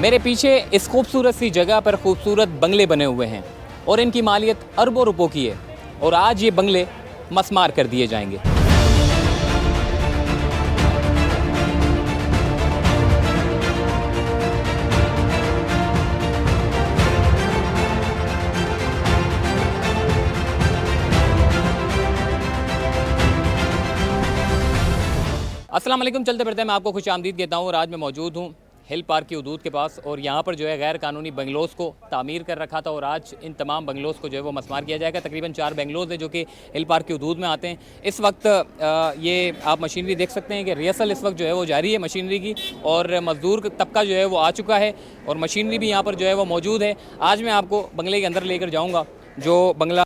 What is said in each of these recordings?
मेरे पीछे इस खूबसूरत सी जगह पर खूबसूरत बंगले बने हुए हैं और इनकी मालियत अरबों रुपयों की है और आज ये बंगले मसमार कर दिए जाएंगे। अस्सलाम वालेकुम, चलते फिरते मैं आपको खुश आमदीद कहता हूँ और आज मैं मौजूद हूँ हिल पार्क की हदूद के पास और यहाँ पर जो है गैर कानूनी बंगलोज़ को तामीर कर रखा था और आज इन तमाम बंगलोज़ को जो है वो मसमार किया जाएगा। तकरीबन 4 बंगलोज़ हैं जो कि हिल पार्क की हदूद में आते हैं। इस वक्त ये आप मशीनरी देख सकते हैं कि रिहर्सल इस वक्त जो है वो जारी है मशीनरी की और मज़दूर तबका जो है वो आ चुका है और मशीनरी भी यहाँ पर जो है वो मौजूद है। आज मैं आपको बंगले के अंदर लेकर जाऊँगा जो बंगला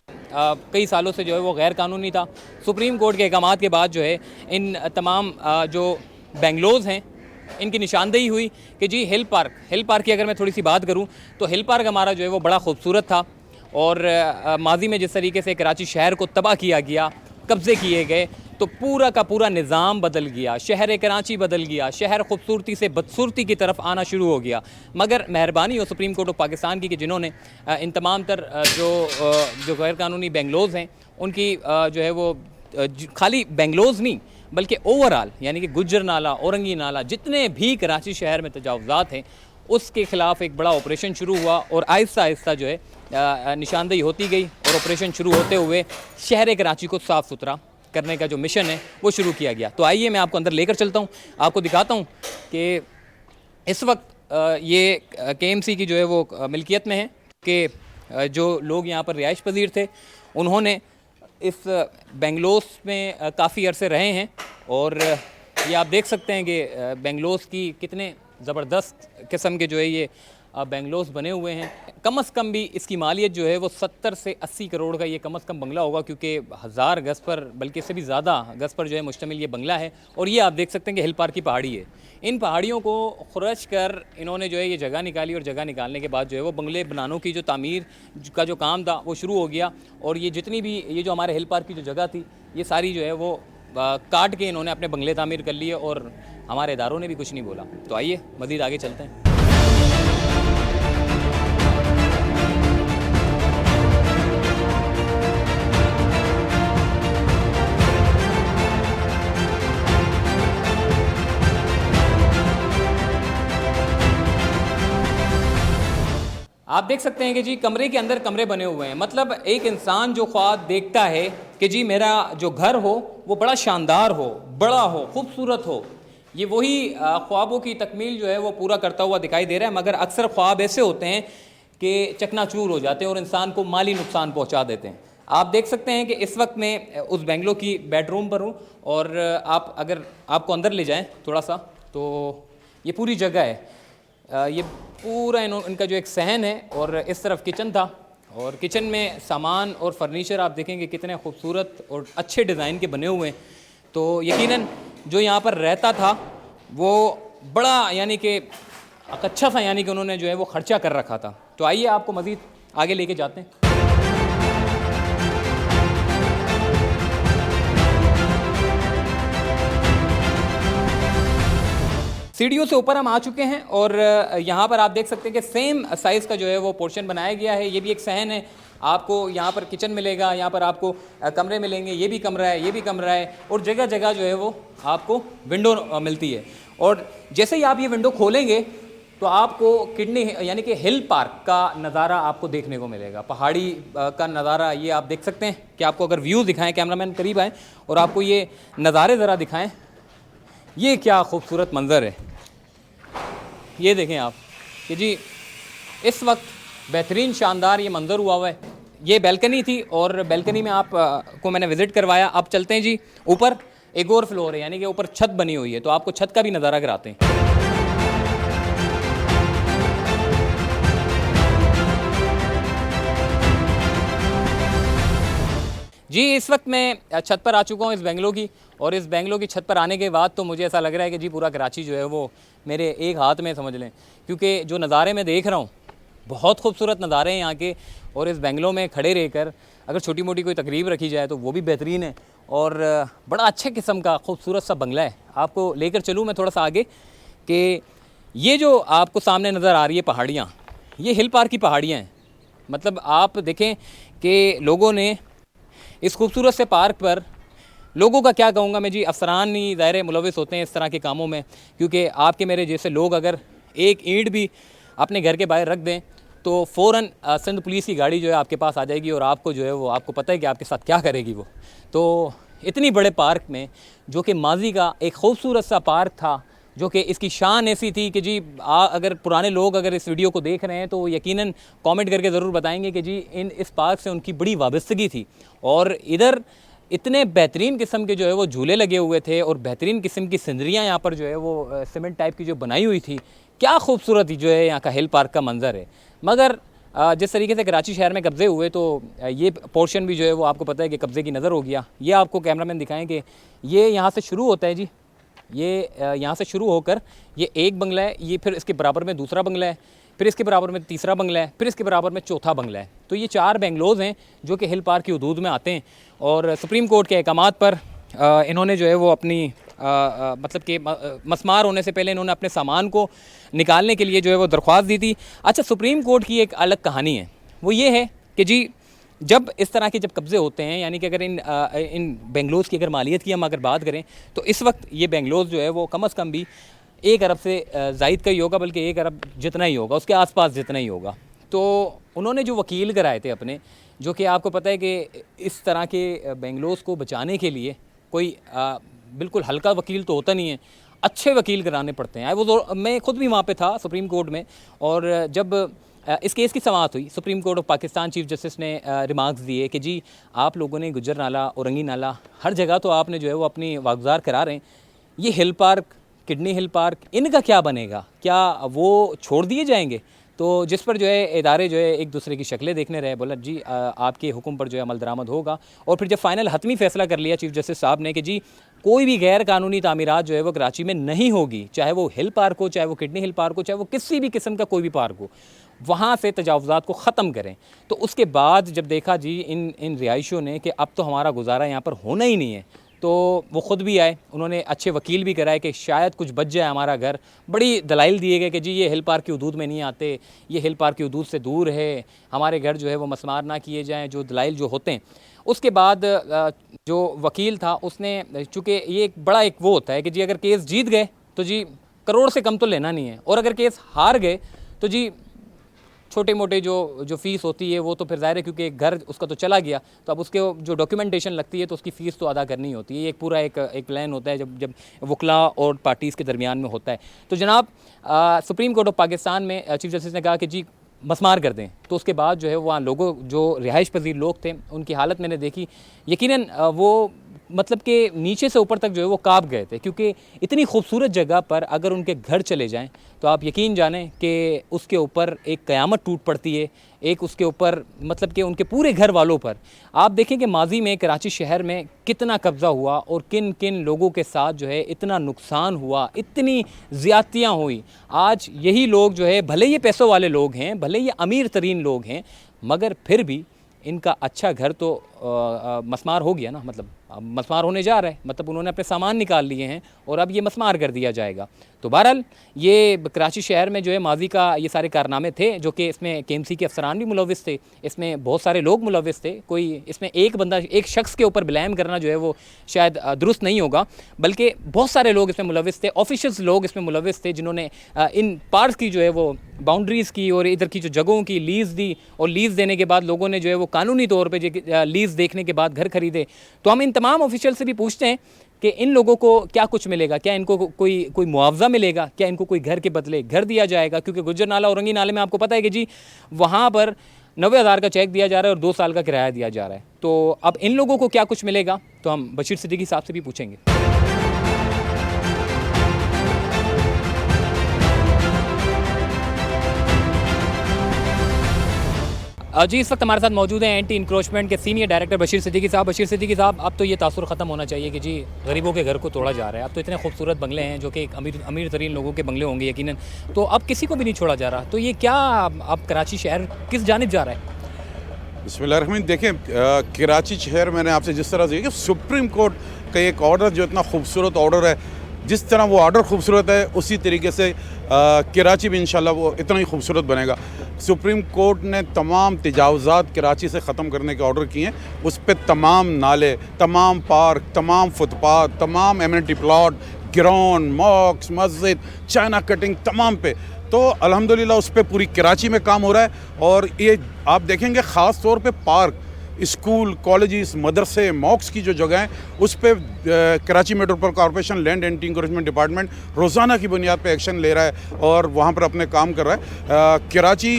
कई सालों से जो है वो गैर कानूनी था। सुप्रीम कोर्ट के अहकामात के बाद जो है इन तमाम जो बंगलोज़ हैं इनकी निशानदेही हुई कि जी हिल पार्क की अगर मैं थोड़ी सी बात करूं तो हिल पार्क हमारा जो है वो बड़ा खूबसूरत था और माजी में जिस तरीके से कराची शहर को तबाह किया गया, कब्ज़े किए गए, तो पूरा का पूरा निज़ाम बदल गया, शहर कराची बदल गया, शहर खूबसूरती से बदसूरती की तरफ आना शुरू हो गया। मगर मेहरबानी हो सुप्रीम कोर्ट ऑफ पाकिस्तान की कि जिन्होंने इन तमाम तर जो गैर कानूनी बंगलोज़ हैं उनकी जो है वो खाली बंगलोज़ नहीं बल्कि ओवरऑल यानी कि गुज्जर नाला, औरंगी नाला, जितने भी कराची शहर में तजावुज़ात हैं उसके ख़िलाफ़ एक बड़ा ऑपरेशन शुरू हुआ और आहिस्ता आहिस्ता जो है निशानदेही होती गई और ऑपरेशन शुरू होते हुए शहर कराची को साफ़ सुथरा करने का जो मिशन है वो शुरू किया गया। तो आइए मैं आपको अंदर लेकर चलता हूँ, आपको दिखाता हूँ कि इस वक्त ये KMC की जो है वो मिल्कियत में है कि जो लोग यहाँ पर रिहाइश पजीर थे उन्होंने इस बंगलोज़ में काफ़ी अरसे रहे हैं और ये आप देख सकते हैं कि बंगलोज़ की कितने ज़बरदस्त किस्म के जो है ये बंगलोज़ बने हुए हैं। कम अज़ कम भी इसकी मालियत जो है वो 70 से 80 करोड़ का ये कम अज़ कम बंगला होगा क्योंकि 1000 गज़ पर बल्कि इससे भी ज़्यादा गज़ पर जो है मुश्तमिल ये बंगला है। और ये आप देख सकते हैं कि हिल पार्क की पहाड़ी है। इन पहाड़ियों को खुरच कर इन्होंने जो है ये जगह निकाली और जगह निकालने के बाद जो है वो बंगले बनानों की जो तामीर का जो काम था वो शुरू हो गया और ये जितनी भी ये जो हमारे हिल पार्क की जो जगह थी ये सारी जो है वो काट के इन्होंने अपने बंगले तामीर कर लिए और हमारे इदारों ने भी कुछ नहीं बोला। तो आइए मज़ीद आगे चलते हैं। आप देख सकते हैं कि जी कमरे के अंदर कमरे बने हुए हैं। मतलब एक इंसान जो ख्वाब देखता है कि जी मेरा जो घर हो वो बड़ा शानदार हो, बड़ा हो, खूबसूरत हो, ये वही ख्वाबों की तकमील जो है वो पूरा करता हुआ दिखाई दे रहा है। मगर अक्सर ख्वाब ऐसे होते हैं कि चकनाचूर हो जाते हैं और इंसान को माली नुकसान पहुँचा देते हैं। आप देख सकते हैं कि इस वक्त मैं उस बंगलो की बेडरूम पर हूँ और आप अगर आपको अंदर ले जाएँ थोड़ा सा तो ये पूरी जगह है। ये पूरा इनका जो एक सहन है और इस तरफ किचन था और किचन में सामान और फर्नीचर आप देखेंगे कितने खूबसूरत और अच्छे डिज़ाइन के बने हुए हैं। तो यकीनन जो यहाँ पर रहता था वो बड़ा यानी कि अच्छा सा यानी कि उन्होंने जो है वो खर्चा कर रखा था। तो आइए आपको मज़ीद आगे लेके जाते हैं। सीढ़ियों से ऊपर हम आ चुके हैं और यहाँ पर आप देख सकते हैं कि सेम साइज़ का जो है वो पोर्शन बनाया गया है। ये भी एक सहन है, आपको यहाँ पर किचन मिलेगा, यहाँ पर आपको कमरे मिलेंगे, ये भी कमरा है, ये भी कमरा है और जगह जगह जो है वो आपको विंडो मिलती है। और जैसे ही आप ये विंडो खोलेंगे तो आपको किडनी यानी कि हिल पार्क का नज़ारा आपको देखने को मिलेगा, पहाड़ी का नज़ारा। ये आप देख सकते हैं कि आपको अगर व्यू दिखाएँ, कैमरामैन करीब आएँ और आपको ये नज़ारे ज़रा दिखाएँ। ये क्या खूबसूरत मंज़र है, ये देखें आप कि जी इस वक्त बेहतरीन शानदार ये मंज़र हुआ है। ये बैल्कनी थी और बैल्कनी में आप को मैंने विज़िट करवाया। अब चलते हैं जी ऊपर, एक और फ्लोर है यानी कि ऊपर छत बनी हुई है तो आपको छत का भी नज़ारा कराते हैं। जी इस वक्त मैं छत पर आ चुका हूँ इस बंगलो की और इस बंगलो की छत पर आने के बाद तो मुझे ऐसा लग रहा है कि जी पूरा कराची जो है वो मेरे एक हाथ में समझ लें, क्योंकि जो नज़ारे मैं देख रहा हूँ बहुत खूबसूरत नज़ारे हैं यहाँ के। और इस बंगलो में खड़े रहकर अगर छोटी मोटी कोई तकरीब रखी जाए तो वो भी बेहतरीन है और बड़ा अच्छे किस्म का खूबसूरत सा बंगला है। आपको लेकर चलूँ मैं थोड़ा सा आगे कि ये जो आपको सामने नज़र आ रही है पहाड़ियाँ, ये हिल पार्क की पहाड़ियाँ हैं। मतलब आप देखें कि लोगों ने इस खूबसूरत से पार्क पर, लोगों का क्या कहूँगा मैं जी, अफसरान ही ज़ाहिर मुलविस होते हैं इस तरह के कामों में, क्योंकि आपके मेरे जैसे लोग अगर एक ईंट भी अपने घर के बाहर रख दें तो फ़ौरन सिंध पुलिस की गाड़ी जो है आपके पास आ जाएगी और आपको जो है वो, आपको पता है कि आपके साथ क्या करेगी वो। तो इतनी बड़े पार्क में, जो कि माजी का एक खूबसूरत सा पार्क था, जो कि इसकी शान ऐसी थी कि जी अगर पुराने लोग अगर इस वीडियो को देख रहे हैं तो यकीनन कमेंट करके ज़रूर बताएंगे कि जी इस पार्क से उनकी बड़ी वाबस्तगी थी। और इधर इतने बेहतरीन किस्म के जो है वो झूले लगे हुए थे और बेहतरीन किस्म की सिनरियाँ यहाँ पर जो है वो सीमेंट टाइप की जो बनाई हुई थी। क्या खूबसूरत जो है यहाँ का हिल पार्क का मंज़र है। मगर जिस तरीके से कराची शहर में कब्ज़े हुए तो ये पोर्शन भी जो है वो आपको पता है कि कब्ज़े की नज़र हो गया। ये आपको कैमरामैन दिखाएं कि ये यहाँ से शुरू होता है जी, ये यहाँ से शुरू होकर ये एक बंगला है, ये फिर इसके बराबर में दूसरा बंगला है, फिर इसके बराबर में तीसरा बंगला है, फिर इसके बराबर में चौथा बंगला है। तो ये 4 बंगलोज़ हैं जो कि हिल पार्क की हदूद में आते हैं। और सुप्रीम कोर्ट के अहकामात पर इन्होंने जो है वो अपनी मतलब कि मस्मार होने से पहले इन्होंने अपने सामान को निकालने के लिए जो है वो दरख्वास्त दी थी। अच्छा, सुप्रीम कोर्ट की एक अलग कहानी है, वो ये है कि जी जब इस तरह के जब कब्ज़े होते हैं, यानी कि अगर इन बेंगलोज़ की अगर मालियत की हम अगर बात करें तो इस वक्त ये बेंगलोज़ जो है वो कम अज़ कम भी 1 अरब से ज़ायद का ही होगा, बल्कि 1 अरब जितना ही होगा, उसके आसपास जितना ही होगा। तो उन्होंने जो वकील कराए थे अपने, जो कि आपको पता है कि इस तरह के बेंगलोज़ को बचाने के लिए कोई बिल्कुल हल्का वकील तो होता नहीं है, अच्छे वकील कराने पड़ते हैं। मैं ख़ुद भी वहाँ पे था सुप्रीम कोर्ट में, और जब इस केस की समाअत हुई, supreme court of Pakistan chief justice ने रिमार्क्स दिए कि जी आप लोगों ने गुजर नाला, औरंगी नाला, हर जगह तो आपने जो है वो अपनी वागुज़ार करा रहे हैं, ये hill park, kidney hill park, इनका क्या बनेगा, क्या वो छोड़ दिए जाएंगे? तो जिस पर जो है इदारे जो है एक दूसरे की शक्लें देखने रहे। बोला जी आपके हुक्म पर जो है अमल दरामद होगा। और फिर जब फ़ाइनल हतमी फ़ैसला कर लिया चीफ जस्टिस साहब ने कि जी कोई भी गैर कानूनी तामीरात जो है वो कराची में नहीं होगी, चाहे वो हिल पार्क हो, चाहे वो किडनी हिल पार्क हो, चाहे वो किसी भी किस्म का कोई भी पार्क हो, वहाँ से तजावुज़ात को ख़त्म करें। तो उसके बाद जब देखा जी इन रिहाइशों ने कि अब तो हमारा गुजारा यहाँ पर होना ही नहीं है, तो वो ख़ुद भी आए, उन्होंने अच्छे वकील भी कराए कि शायद कुछ बच जाए हमारा घर। बड़ी दलाइल दिए गए कि जी ये हिल पार्क की हदूद में नहीं आते, ये हिल पार्क की हदूद से दूर है, हमारे घर जो है वो मसमार ना किए जाएँ, जो दलाइल जो होते हैं। उसके बाद जो वकील था उसने, चूँकि ये एक बड़ा एक वो होता है कि जी अगर केस जीत गए तो जी करोड़ से कम तो लेना नहीं है, और अगर केस हार गए तो जी छोटे मोटे जो फ़ीस होती है वो तो फिर ज़ाहिर है, क्योंकि एक घर उसका तो चला गया, तो अब उसके जो डॉक्यूमेंटेशन लगती है तो उसकी फ़ीस तो अदा करनी होती है। ये एक पूरा एक प्लान होता है जब वकला और पार्टीज़ के दरमियान में होता है। तो जनाब सुप्रीम कोर्ट ऑफ पाकिस्तान में चीफ जस्टिस ने कहा कि जी मसमार कर दें। तो उसके बाद जो है वहाँ लोगों, जो रिहाइश पजीर लोग थे, उनकी हालत मैंने देखी, यकीनन वो मतलब कि नीचे से ऊपर तक जो है वो काँप गए थे, क्योंकि इतनी खूबसूरत जगह पर अगर उनके घर चले जाएं तो आप यकीन जानें कि उसके ऊपर एक क़यामत टूट पड़ती है, एक उसके ऊपर मतलब कि उनके पूरे घर वालों पर। आप देखें कि माजी में कराची शहर में कितना कब्ज़ा हुआ और किन किन लोगों के साथ जो है इतना नुकसान हुआ, इतनी ज़्यादतियाँ हुई। आज यही लोग जो है, भले ये पैसों वाले लोग हैं, भले ये अमीर तरीन लोग हैं, मगर फिर भी इनका अच्छा घर तो मसमार हो गया ना, मतलब मसमार होने जा रहा है, मतलब उन्होंने अपने सामान निकाल लिए हैं और अब ये मसमार कर दिया जाएगा। तो बहरहाल ये कराची शहर में जो है माजी का ये सारे कारनामे थे, जो कि इसमें KMC के अफसरान भी मुलविस थे, इसमें बहुत सारे लोग मुलविस थे। कोई इसमें एक बंदा, एक शख्स के ऊपर ब्लेम करना जो है वो शायद दुरुस्त नहीं होगा, बल्कि बहुत सारे लोग इसमें मुलविस थे, ऑफिशियल्स लोग इसमें मुलविस थे, जिन्होंने इन पार्क्स की जो है वो बाउंड्रीज़ की और इधर की जो जगहों की लीज़ दी, और लीज़ देने के बाद लोगों ने जो है वो कानूनी तौर पर लीज़ देखने के बाद घर खरीदे। तो हम इन तमाम ऑफिशियल से भी पूछते हैं कि इन लोगों को क्या कुछ मिलेगा, क्या इनको कोई मुआवजा मिलेगा, क्या इनको कोई घर के बदले घर दिया जाएगा? क्योंकि गुजर नाला, औरंगी नाले में आपको पता है कि जी वहाँ पर 90,000 का चेक दिया जा रहा है और 2 साल का किराया दिया जा रहा है। तो अब इन लोगों को क्या कुछ मिलेगा, तो हम बशीर सिद्दीकी साहब से भी पूछेंगे। जी इस वक्त हमारे साथ मौजूद हैं एंटी इंक्रोचमेंट के सीनियर डायरेक्टर बशीर सिद्दीकी साहब। बशीर सिद्दीकी साहब, अब तो ये तासुर ख़त्म होना चाहिए कि जी गरीबों के घर को तोड़ा जा रहा है। अब तो इतने खूबसूरत बंगले हैं जो कि एक अमीर तरीन लोगों के बंगले होंगे यकीनन, तो अब किसी को भी नहीं छोड़ा जा रहा। तो ये क्या अब कराची शहर किस जानिब जा रहा है? बिस्मिल्लाहिर्रहमानिर्रहीम। देखें कराची शहर, मैंने आपसे जिस तरह से कि सुप्रीम कोर्ट का एक ऑर्डर जो इतना खूबसूरत ऑर्डर है, जिस तरह वो ऑर्डर खूबसूरत है उसी तरीके से कराची भी इंशाल्लाह वो इतना ही खूबसूरत बनेगा। सुप्रीम कोर्ट ने तमाम तजावुज़ात कराची से ख़त्म करने के ऑर्डर किए हैं। उस पर तमाम नाले, तमाम पार्क, तमाम फुटपाथ, तमाम एमिनिटी प्लॉट, ग्राउंड, मॉक्स, मस्जिद, चाइना कटिंग, तमाम पे तो अल्हम्दुलिल्लाह उस पर पूरी कराची में काम हो रहा है। और ये आप देखेंगे ख़ास तौर पे पार्क, स्कूल, कॉलेजेस, मदरसे, मॉक्स की जो जगह हैं उस पर Karachi metropolitan corporation land anti encroachment department रोज़ाना की बुनियाद पर एक्शन ले रहा है और वहाँ पर अपने काम कर रहा है। कराची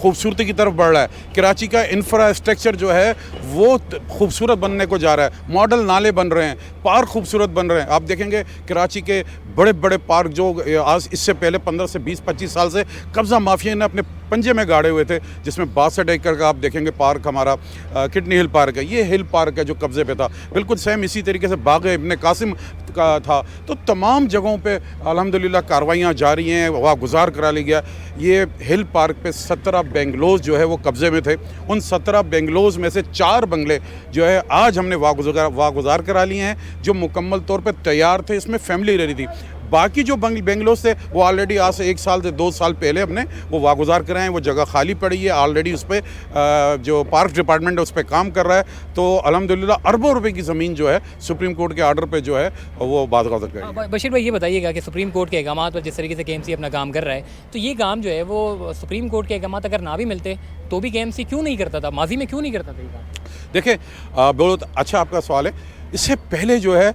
खूबसूरती की तरफ बढ़ रहा है। कराची का इंफ्रास्ट्रक्चर जो है वो खूबसूरत बनने को जा रहा है। मॉडल नाले बन रहे हैं, पार्क खूबसूरत बन रहे हैं। आप देखेंगे कराची के बड़े बड़े पार्क जो आज इससे पहले 15 से 20-25 साल से कब्ज़ा माफिया ने अपने पंजे में गाड़े हुए थे, जिसमें 62 एकड़ का आप देखेंगे पार्क हमारा किडनी हिल पार्क है। ये हिल पार्क है जो कब्ज़े पे था। बिल्कुल सेम इसी तरीके से बाग इब्ने कासिम का था। तो तमाम जगहों पे अल्हम्दुलिल्लाह कार्रवाइयाँ जारी हैं, वहाँ गुजार करा ली गया। ये हिल पार्क पे 17 बेंगलोज जो है वो कब्ज़े में थे। उन 17 बेंगलोज में से 4 बंगले जो है आज हमने वागुजार करा लिए हैं, जो मुकम्मल तौर पे तैयार थे। इसमें फैमिली रह रही थी। बाकी जो बेंगलोर से वो ऑलरेडी आज से 1 साल से 2 साल पहले हमने वो वागुजार कराए हैं। वो जगह खाली पड़ी है ऑलरेडी। उस पर जो पार्क डिपार्टमेंट है उस पर काम कर रहा है। तो अल्हम्दुलिल्लाह अरबों रुपए की ज़मीन जो है सुप्रीम कोर्ट के ऑर्डर पे जो है वो बाज़ करेगी। बशीर भाई ये बताइएगा कि सुप्रीम कोर्ट के अहकाम पर जिस तरीके से KMC अपना काम कर रहा है, तो ये काम जो है वो सुप्रीम कोर्ट के अहकाम अगर ना भी मिलते तो भी KMC क्यों नहीं करता था, माजी में क्यों नहीं करता था ये काम? देखिए बहुत अच्छा आपका सवाल है। इससे पहले जो है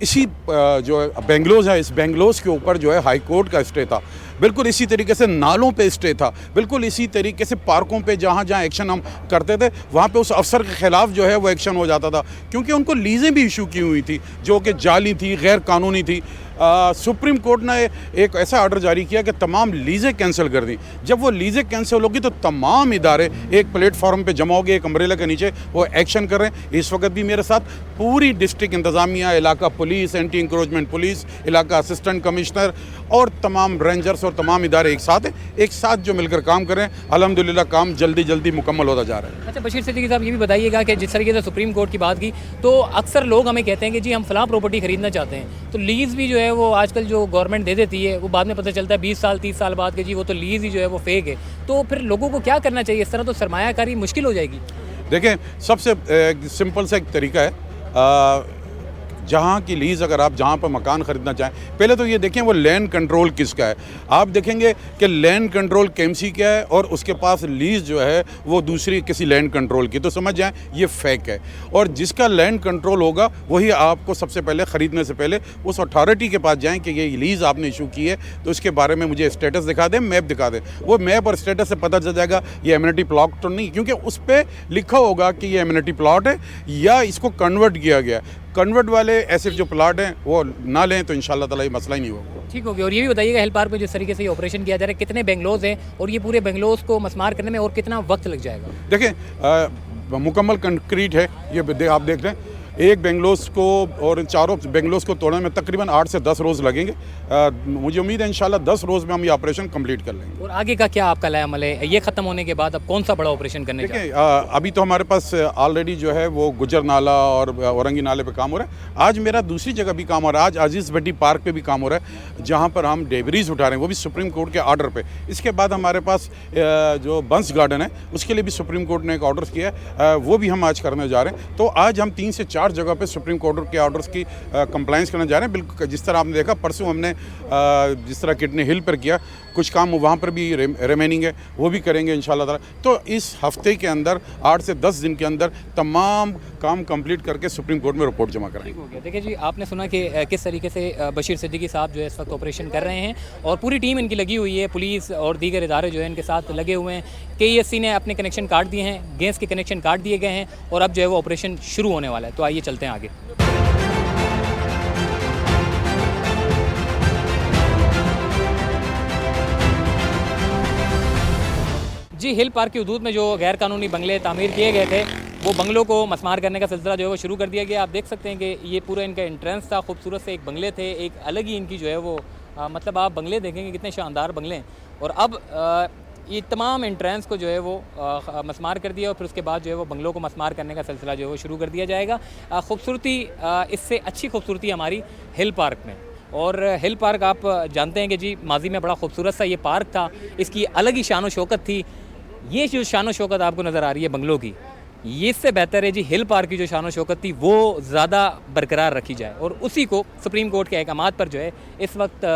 इसी जो बेंगलोज है, इस बेंगलोज के ऊपर जो है हाई कोर्ट का स्टे था। बिल्कुल इसी तरीके से नालों पे स्टे था। बिल्कुल इसी तरीके से पार्कों पे जहाँ जहाँ एक्शन हम करते थे वहाँ पे उस अफसर के ख़िलाफ़ जो है वो एक्शन हो जाता था, क्योंकि उनको लीज़ें भी इशू की हुई थी जो कि जाली थी, गैर कानूनी थी। सुप्रीम कोर्ट ने एक ऐसा ऑर्डर जारी किया कि तमाम लीज़ें कैंसिल कर दी। जब वो लीज़ें कैंसिल होगी तो तमाम इदारे एक प्लेटफॉर्म पे जमा हो गए, एक अम्ब्रेला के नीचे वो एक्शन कर रहे हैं। इस वक्त भी मेरे साथ पूरी डिस्ट्रिक्ट इंतज़ामिया, इलाका पुलिस, एंटी इंक्रोचमेंट पुलिस, इलाका असिस्टेंट कमिश्नर और तमाम रेंजर्स और तमाम इदारे एक साथ जो मिलकर काम कर रहे हैं। अल्हम्दुलिल्लाह काम जल्दी जल्दी मुकम्मल होता जा रहा है। अच्छा बशीर सिद्दीकी साहब, ये भी बताइएगा कि जिस तरीके से सुप्रीम कोर्ट की बात की तो अक्सर लोग हमें कहते हैं कि जी हम फ़लाँ प्रॉपर्टी ख़रीदना चाहते हैं, तो लीज़ भी जो है वो आजकल जो गवर्नमेंट दे देती है वो बाद में पता चलता है 20 साल 30 साल बाद के जी वो तो लीज़ ही जो है वो फेक है। तो फिर लोगों को क्या करना चाहिए? इस तरह तो सरमायाकारी मुश्किल हो जाएगी। देखें, सबसे सिंपल सा एक तरीका है। जहाँ की लीज़ अगर आप जहाँ पर मकान ख़रीदना चाहें, पहले तो ये देखें वो लैंड कंट्रोल किसका है। आप देखेंगे कि लैंड कंट्रोल KMC का है और उसके पास लीज़ जो है वो दूसरी किसी लैंड कंट्रोल की, तो समझ जाएं ये फेक है। और जिसका लैंड कंट्रोल होगा वही आपको सबसे पहले ख़रीदने से पहले उस अथॉरिटी के पास जाएँ कि ये लीज़ आपने इशू की है तो इसके बारे में मुझे स्टेटस दिखा दें, मैप दिखा दें। वो मैप और स्टेटस से पता चल जाएगा ये एमिनिटी प्लॉट तो नहीं, क्योंकि उस पर लिखा होगा कि ये एमिनिटी प्लॉट है या इसको कन्वर्ट किया गया। कन्वर्ट वाले ऐसे जो प्लाट हैं वो ना लें तो इंशाल्लाह ताला ये मसला ही नहीं होगा। ठीक हो गया। और ये भी बताइएगा हिल पार्क में जिस तरीके से ये ऑपरेशन किया जा रहा है, कितने बेंगलोज हैं और ये पूरे बेंगलोज को मस्मार करने में और कितना वक्त लग जाएगा? देखें मुकम्मल कंक्रीट है ये, आप देख रहे हैं। एक बेंगलोस को और चारों बेंगलोस को तोड़ने में तकरीबन 8 से 10 रोज़ लगेंगे। मुझे उम्मीद है इंशाल्लाह 10 रोज़ में हम ये ऑपरेशन कंप्लीट कर लेंगे। और आगे का क्या आपका लाया अमल है? ये ख़त्म होने के बाद अब कौन सा बड़ा ऑपरेशन करने जा रहे हैं? देखिए अभी तो हमारे पास ऑलरेडी जो है वो गुजर नाला और औरंगी नाले पे काम हो रहा है। आज मेरा दूसरी जगह भी काम हो रहा है। आज अजीज़ भट्टी पार्क पे भी काम हो रहा है, जहाँ पर हम डेबरीज उठा रहे हैं, वो भी सुप्रीम कोर्ट के ऑर्डर पे। इसके बाद हमारे पास जो बंस गार्डन है उसके लिए भी सुप्रीम कोर्ट ने एक ऑर्डर किया है, वो भी हम आज करने जा रहे हैं। तो आज हम 3 से 4 जगह पर सुप्रीम कोर्ट के ऑर्डर्स की कंप्लाइंस करने जा रहे हैं। बिल्कुल जिस तरह आपने देखा परसों हमने जिस तरह किडनी हिल पर किया, कुछ काम वहाँ पर भी रिमेनिंग है, वो भी करेंगे इंशाल्लाह ताला। तो इस हफ्ते के अंदर 8 से 10 दिन के अंदर तमाम काम कंप्लीट करके सुप्रीम कोर्ट में रिपोर्ट जमा कराएंगे। देखिए जी, आपने सुना कि किस तरीके से बशीर सिद्दीकी साहब जो है इस वक्त ऑपरेशन कर रहे हैं और पूरी टीम इनकी लगी हुई है। पुलिस और दीगर इदारे जो है इनके साथ लगे हुए हैं। KESC ने अपने कनेक्शन काट दिए हैं, गैस के कनेक्शन काट दिए गए हैं और अब जो है वो ऑपरेशन शुरू होने वाला है। तो आइए चलते हैं आगे। जी, हिल पार्क की हदूद में जो गैर कानूनी बंगले तामीर किए गए थे वो बंगलों को मस्मार करने का सिलसिला जो है वो शुरू कर दिया गया। आप देख सकते हैं कि ये पूरा इनका एंट्रेंस था, खूबसूरत से एक बंगले थे, एक अलग ही इनकी जो है वो मतलब आप बंगले देखेंगे कितने शानदार बंगले हैं। और अब ये तमाम एंट्रेंस को जो है वो मस्मार कर दिया और फिर उसके बाद जो है वो बंगलों को मस्मार करने का सिलसिला जो है वो शुरू कर दिया जाएगा। खूबसूरती इससे अच्छी खूबसूरती हमारी हिल पार्क में। और हिल पार्क आप जानते हैं कि जी माजी में बड़ा खूबसूरत सा ये पार्क था, इसकी अलग ही शान व शौकत थी। ये जो शान व शौकत आपको नज़र आ रही है बंगलों की, ये इससे बेहतर है जी हिल पार्क की जो शान व शौकत थी वो ज़्यादा बरकरार रखी जाए और उसी को सुप्रीम कोर्ट के अहकामात पर जो है इस वक्त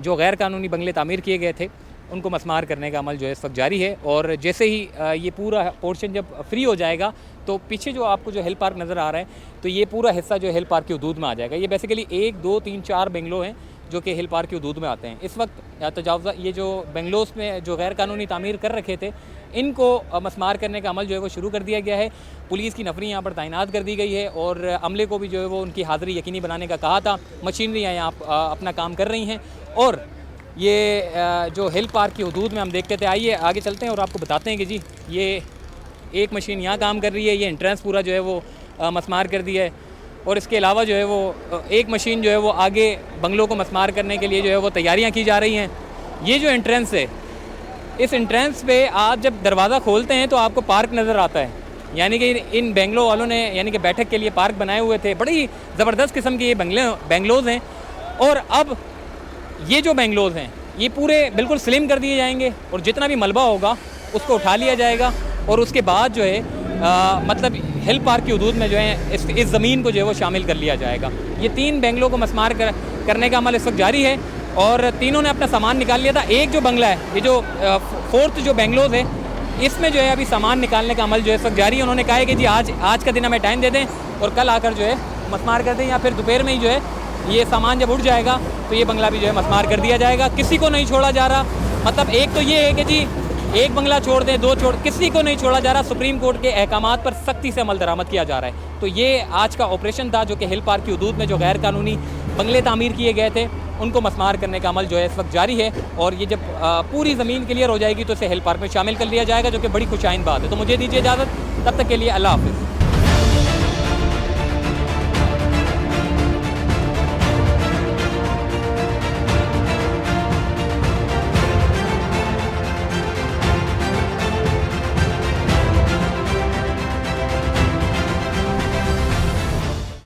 जो गैर कानूनी बंगले तामीर किए गए थे उनको मस्मार करने का अमल जो है इस वक्त जारी है। और जैसे ही ये पूरा पोर्शन जब फ्री हो जाएगा तो पीछे जो आपको जो हिल पार्क नज़र आ रहा है, तो ये पूरा हिस्सा जो हिल पार्क की हदूद में आ जाएगा। ये बेसिकली 1, 2, 3, 4 बेंगलो हैं जो कि हिल पार्क की हदूद में आते हैं। इस वक्त तजावज़ा ये जो बेंगलोस में जो गैर कानूनी तामीर कर रखे थे इनको मस्मार करने का अमल जो है वो शुरू कर दिया गया है। पुलिस की नफरी यहाँ पर तैनात कर दी गई है और अमले को भी जो है वो उनकी हाज़िरी यकीनी बनाने का कहा था। मशीनरियाँ यहाँ अपना काम कर रही हैं और ये जो हिल पार्क की हदूद में हम देखते थे, आइए आगे चलते हैं और आपको बताते हैं कि जी ये एक मशीन यहाँ काम कर रही है, ये एंट्रेंस पूरा जो है वो मस्मार कर दिया है और इसके अलावा जो है वो एक मशीन जो है वो आगे बंगलों को मस्मार करने के लिए जो है वो तैयारियाँ की जा रही हैं। ये जो एंट्रेंस है, इस एंट्रेंस पे आप जब दरवाज़ा खोलते हैं तो आपको पार्क नज़र आता है, यानी कि इन बेंगलो वालों ने यानी कि बैठक के लिए पार्क बनाए हुए थे। बड़ी ज़बरदस्त किस्म के ये बेंगलोज़ हैं और अब ये जो बेंगलोज़ हैं ये पूरे बिल्कुल स्लिम कर दिए जाएंगे और जितना भी मलबा होगा उसको उठा लिया जाएगा और उसके बाद जो है मतलब हिल पार्क की हदूद में जो है इस ज़मीन को जो है वो शामिल कर लिया जाएगा। ये 3 बेंगलों को मस्मार करने का अमल इस वक्त जारी है और तीनों ने अपना सामान निकाल लिया था। एक जो बंगला है, ये जो 4th जो बेंगलोज़ है, इसमें जो है अभी सामान निकालने का अमल जो है इस वक्त जारी है। उन्होंने कहा है कि जी आज का दिन हमें टाइम दे दें और कल आकर जो है मस्मार कर दें या फिर दोपहर में ही जो है ये सामान जब उठ जाएगा तो ये बंगला भी जो है मस्मार कर दिया जाएगा। किसी को नहीं छोड़ा जा रहा। मतलब एक तो ये है कि जी एक बंगला छोड़ दें, 2 छोड़, किसी को नहीं छोड़ा जा रहा। सुप्रीम कोर्ट के अहकामात पर सख्ती से अमल दरामद किया जा रहा है। तो ये आज का ऑपरेशन था जो कि हिल पार्क की हदूद में जो गैर कानूनी बंगले तामीर किए गए थे उनको मस्मार करने का अमल जो है इस वक्त जारी है और ये जब पूरी ज़मीन क्लियर हो जाएगी तो इसे हिल पार्क में शामिल कर लिया जाएगा, जो कि बड़ी खुशाइन बात है। तो मुझे दीजिए इजाज़त, तब तक के लिए अल्लाह हाफ़िज़।